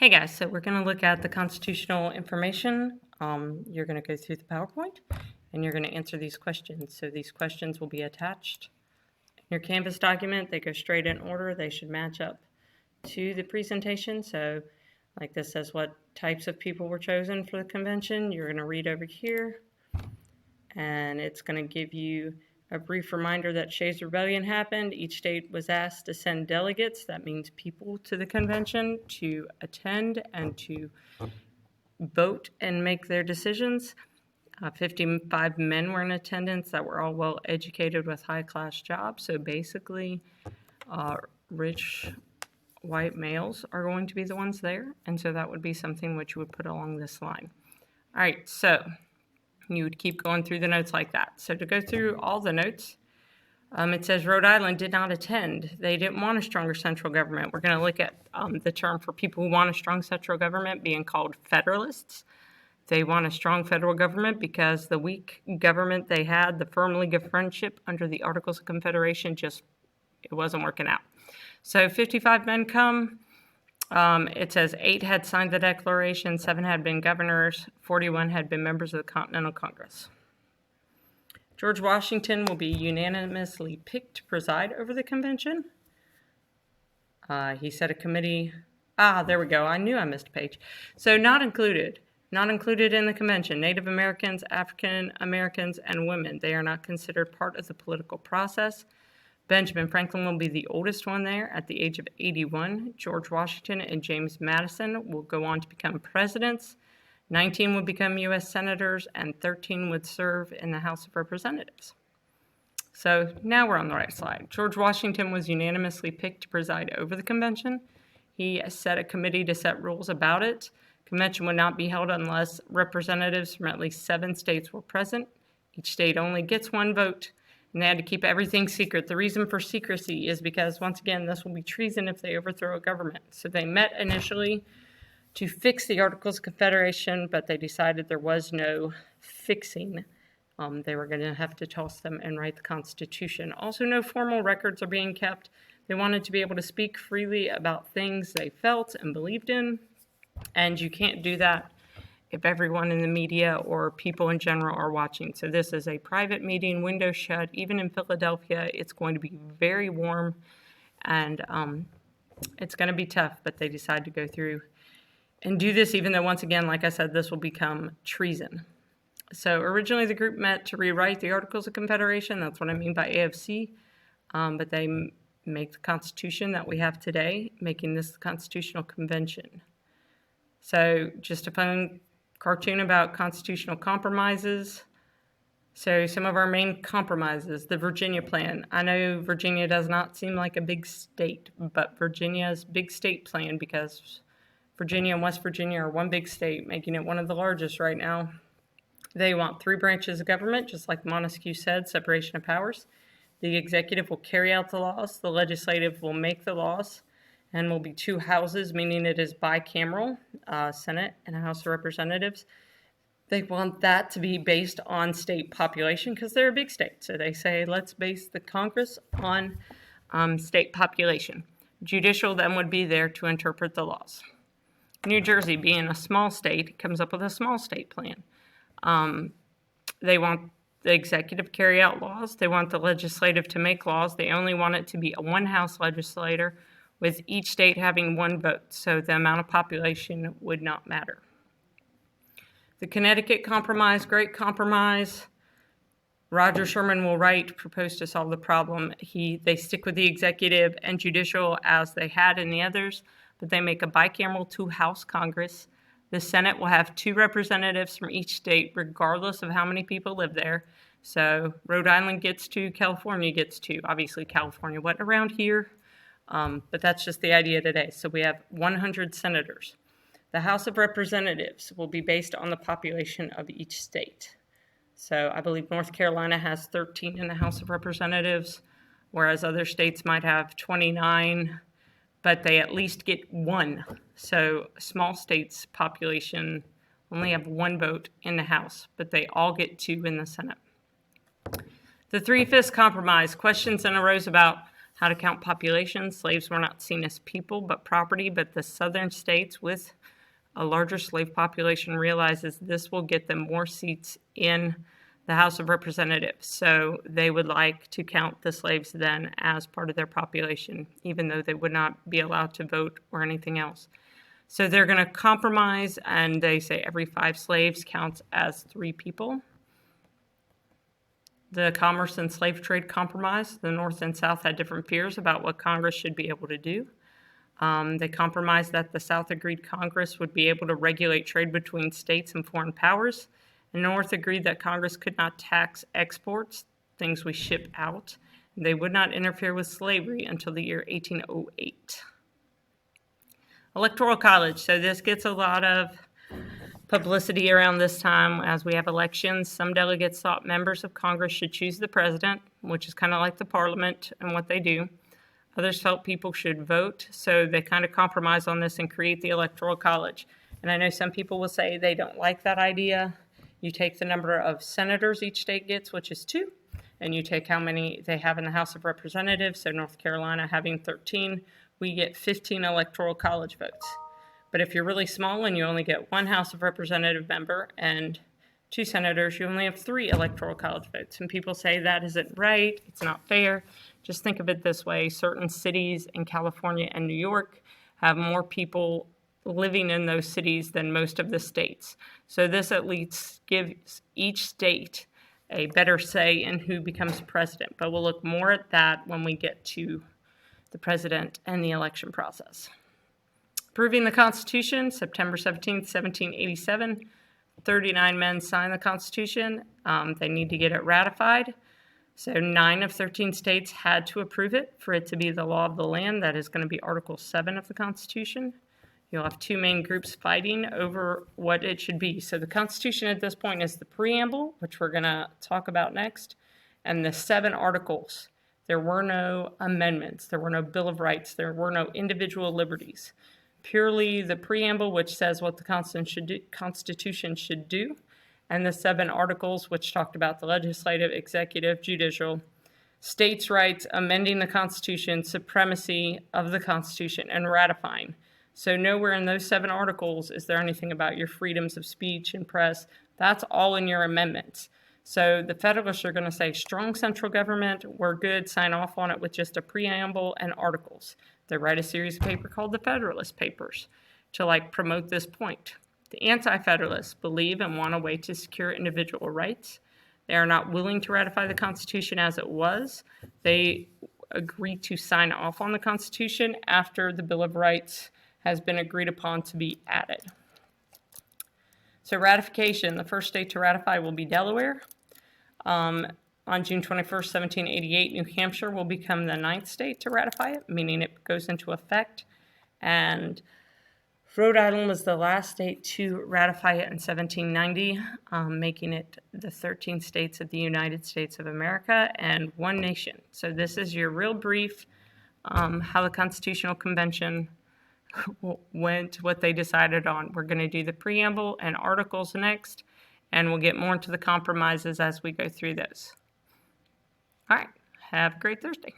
Hey guys, so we're going to look at the constitutional information. You're going to go through the PowerPoint and you're going to answer these questions. So these questions will be attached in your Canvas document. They go straight in order. They should match up to the presentation. So like this says what types of people were chosen for the convention. You're going to read over here and it's going to give you a brief reminder that Shays' Rebellion happened. Each state was asked to send delegates, that means people, to the convention to attend and to vote and make their decisions. 55 men were in attendance that were all well educated with high-class jobs. So basically, rich white males are going to be the ones there. And so that would be something which you would put along this line. All right, so you would keep going through the notes like that. So to go through all the notes, it says Rhode Island did not attend. They didn't want a stronger central government. We're going to look at the term for people who want a strong central government being called federalists. They want a strong federal government because the weak government they had, the firm League of Friendship under the Articles of Confederation, it wasn't working out. So 55 men come. It says 8 had signed the Declaration, 7 had been governors, 41 had been members of the Continental Congress. George Washington will be unanimously picked to preside over the convention. He set a committee. There we go. I knew I missed a page. So not included in the convention, Native Americans, African Americans, and women. They are not considered part of the political process. Benjamin Franklin will be the oldest one there at the age of 81. George Washington and James Madison will go on to become presidents. 19 would become U.S. senators, and 13 would serve in the House of Representatives. So now we're on the right slide. George Washington was unanimously picked to preside over the convention. He set a committee to set rules about it. Convention would not be held unless representatives from at least 7 states were present. Each state only gets 1 vote, and they had to keep everything secret. The reason for secrecy is because, once again, this will be treason if they overthrow a government. So they met initially to fix the Articles of Confederation, but they decided there was no fixing. They were going to have to toss them and write the Constitution. Also, no formal records are being kept. They wanted to be able to speak freely about things they felt and believed in, and you can't do that if everyone in the media or people in general are watching. So this is a private meeting, window shut. Even in Philadelphia, it's going to be very warm, and it's going to be tough, but they decide to go through and do this, even though, once again, like I said, this will become treason. So originally the group met to rewrite the Articles of Confederation. That's what I mean by AFC. But they make the Constitution that we have today, making this the Constitutional Convention. So just a fun cartoon about constitutional compromises. So some of our main compromises, the Virginia Plan. I know Virginia does not seem like a big state, but Virginia's big state plan, because Virginia and West Virginia are one big state, making it one of the largest right now. They want 3 branches of government, just like Montesquieu said, separation of powers. The executive will carry out the laws. The legislative will make the laws, and will be 2 houses, meaning it is bicameral, Senate and a House of Representatives. They want that to be based on state population because they're a big state. So they say, let's base the Congress on state population. Judicial then would be there to interpret the laws. New Jersey, being a small state, comes up with a small state plan. They want the executive to carry out laws. They want the legislative to make laws. They only want it to be a 1-house legislator, with each state having 1 vote, so the amount of population would not matter. The Connecticut Compromise, Great Compromise. Roger Sherman will write, propose to solve the problem. They stick with the executive and judicial as they had in the others, but they make a bicameral 2-house Congress. The Senate will have 2 representatives from each state, regardless of how many people live there. So Rhode Island gets 2, California gets 2. Obviously, California wasn't around here, but that's just the idea today. So we have 100 senators. The House of Representatives will be based on the population of each state. So I believe North Carolina has 13 in the House of Representatives, whereas other states might have 29, but they at least get 1. So small states' population only have 1 vote in the House, but they all get 2 in the Senate. The 3/5 Compromise, questions and arose about How to count population. Slaves were not seen as people but property, but the southern states with a larger slave population realizes this will get them more seats in the House of Representatives. So they would like to count the slaves then as part of their population, even though they would not be allowed to vote or anything else. So they're going to compromise, and they say every 5 slaves counts as 3 people. The Commerce and Slave Trade Compromise. The North and South had different fears about what Congress should be able to do. They compromised that the South agreed Congress would be able to regulate trade between states and foreign powers. The North agreed that Congress could not tax exports, things we ship out. They would not interfere with slavery until the year 1808. Electoral College. So this gets a lot of publicity around this time as we have elections. Some delegates thought members of Congress should choose the president, which is kind of like the parliament and what they do. Others felt people should vote, so they kind of compromise on this and create the Electoral College. And I know some people will say they don't like that idea. You take the number of senators each state gets, which is 2, and you take how many they have in the House of Representatives. So North Carolina having 13, we get 15 Electoral College votes. But if you're really small and you only get 1 House of Representative member and 2 senators, you only have 3 Electoral College votes. And people say that isn't right, it's not fair. Just think of it this way. Certain cities in California and New York have more people living in those cities than most of the states. So this at least gives each state a better say in who becomes president. But we'll look more at that when we get to the president and the election process. Approving the Constitution, September 17th, 1787. 39 men signed the Constitution. They need to get it ratified. So 9 of 13 states had to approve it for it to be the law of the land. That is going to be Article 7 of the Constitution. You'll have 2 main groups fighting over what it should be. So the Constitution at this point is the preamble, which we're going to talk about next, and the 7 articles. There were no amendments. There were no Bill of Rights. There were no individual liberties. Purely the preamble, which says what the Constitution should do, and the 7 articles, which talked about the legislative, executive, judicial, states' rights, amending the Constitution, supremacy of the Constitution, and ratifying. So nowhere in those 7 articles is there anything about your freedoms of speech and press. That's all in your amendments. So the Federalists are going to say, strong central government, we're good, sign off on it with just a preamble and articles. They write a series of papers called the Federalist Papers to promote this point. The Anti-Federalists believe and want a way to secure individual rights. They are not willing to ratify the Constitution as it was. They agree to sign off on the Constitution after the Bill of Rights has been agreed upon to be added. So ratification, the first state to ratify will be Delaware. On June 21st, 1788, New Hampshire will become the 9th state to ratify it, meaning it goes into effect. And Rhode Island was the last state to ratify it in 1790, making it the 13 states of the United States of America and one nation. So this is your real brief, how the Constitutional Convention went, what they decided on. We're going to do the preamble and articles next, and we'll get more into the compromises as we go through those. All right, have a great Thursday.